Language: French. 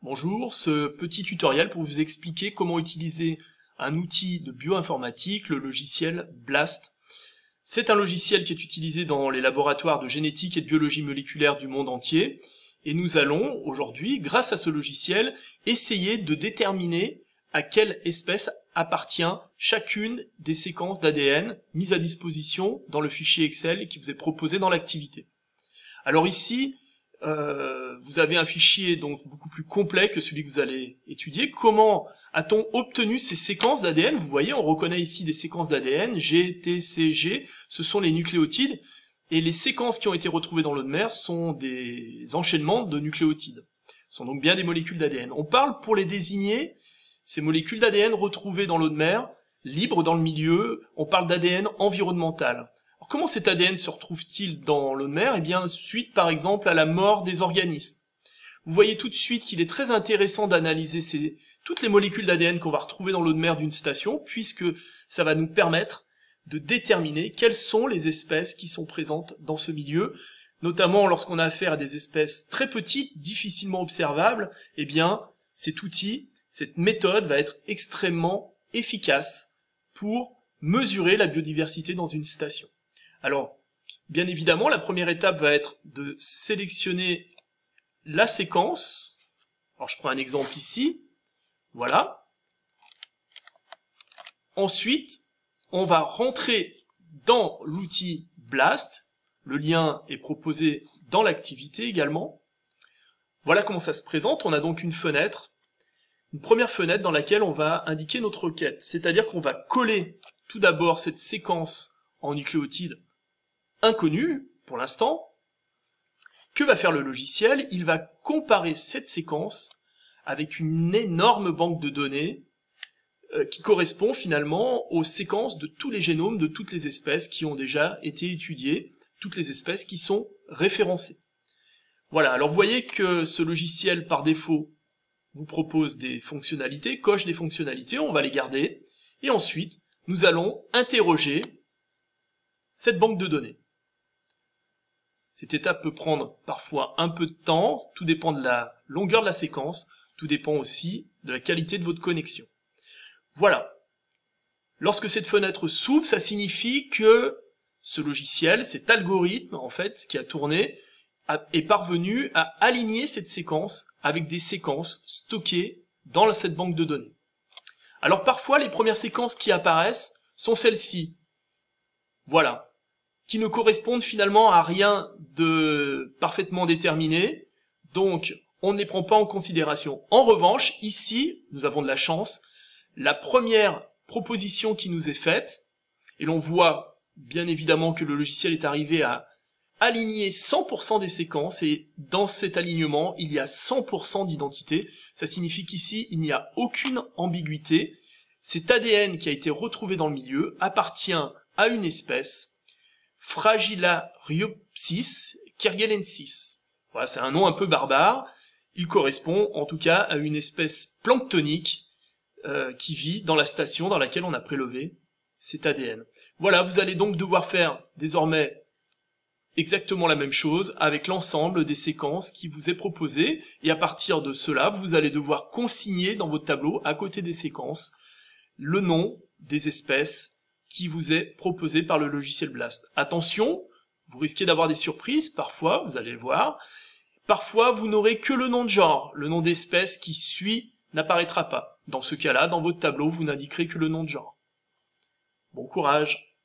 Bonjour, ce petit tutoriel pour vous expliquer comment utiliser un outil de bioinformatique, le logiciel BLAST. C'est un logiciel qui est utilisé dans les laboratoires de génétique et de biologie moléculaire du monde entier. Et nous allons aujourd'hui, grâce à ce logiciel, essayer de déterminer à quelle espèce appartient chacune des séquences d'ADN mises à disposition dans le fichier Excel qui vous est proposé dans l'activité. Alors ici, vous avez un fichier donc beaucoup plus complet que celui que vous allez étudier. Comment a-t-on obtenu ces séquences d'ADN? Vous voyez, on reconnaît ici des séquences d'ADN, G, T, C, G, ce sont les nucléotides, et les séquences qui ont été retrouvées dans l'eau de mer sont des enchaînements de nucléotides. Ce sont donc bien des molécules d'ADN. On parle, pour les désigner, ces molécules d'ADN retrouvées dans l'eau de mer, libres dans le milieu, on parle d'ADN environnemental. Alors, comment cet ADN se retrouve-t-il dans l'eau de mer? Eh bien, suite par exemple à la mort des organismes. Vous voyez tout de suite qu'il est très intéressant d'analyser toutes les molécules d'ADN qu'on va retrouver dans l'eau de mer d'une station, puisque ça va nous permettre de déterminer quelles sont les espèces qui sont présentes dans ce milieu, notamment lorsqu'on a affaire à des espèces très petites, difficilement observables. Eh bien, cet outil, cette méthode va être extrêmement efficace pour mesurer la biodiversité dans une station. Alors, bien évidemment, la première étape va être de sélectionner la séquence. Alors, je prends un exemple ici. Voilà. Ensuite, on va rentrer dans l'outil BLAST. Le lien est proposé dans l'activité également. Voilà comment ça se présente. On a donc une fenêtre, une première fenêtre dans laquelle on va indiquer notre requête. C'est-à-dire qu'on va coller tout d'abord cette séquence en nucléotides inconnue pour l'instant. Que va faire le logiciel? Il va comparer cette séquence avec une énorme banque de données qui correspond finalement aux séquences de tous les génomes de toutes les espèces qui ont déjà été étudiées, toutes les espèces qui sont référencées. Voilà, alors vous voyez que ce logiciel par défaut vous propose des fonctionnalités, coche des fonctionnalités, on va les garder, et ensuite nous allons interroger cette banque de données. Cette étape peut prendre parfois un peu de temps, tout dépend de la longueur de la séquence, tout dépend aussi de la qualité de votre connexion. Voilà. Lorsque cette fenêtre s'ouvre, ça signifie que ce logiciel, cet algorithme en fait qui a tourné, est parvenu à aligner cette séquence avec des séquences stockées dans cette banque de données. Alors parfois, les premières séquences qui apparaissent sont celles-ci. Voilà. Qui ne correspondent finalement à rien de parfaitement déterminé, donc on ne les prend pas en considération. En revanche, ici, nous avons de la chance, la première proposition qui nous est faite, et l'on voit bien évidemment que le logiciel est arrivé à aligner 100% des séquences, et dans cet alignement, il y a 100% d'identité. Ça signifie qu'ici, il n'y a aucune ambiguïté. Cet ADN qui a été retrouvé dans le milieu appartient à une espèce, Fragilariopsis kerguelensis. Voilà, c'est un nom un peu barbare. Il correspond en tout cas à une espèce planctonique qui vit dans la station dans laquelle on a prélevé cet ADN. Voilà, vous allez donc devoir faire désormais exactement la même chose avec l'ensemble des séquences qui vous est proposé, et à partir de cela, vous allez devoir consigner dans votre tableau, à côté des séquences, le nom des espèces qui vous est proposé par le logiciel BLAST. Attention, vous risquez d'avoir des surprises, parfois, vous allez le voir. Parfois, vous n'aurez que le nom de genre, le nom d'espèce qui suit n'apparaîtra pas. Dans ce cas-là, dans votre tableau, vous n'indiquerez que le nom de genre. Bon courage!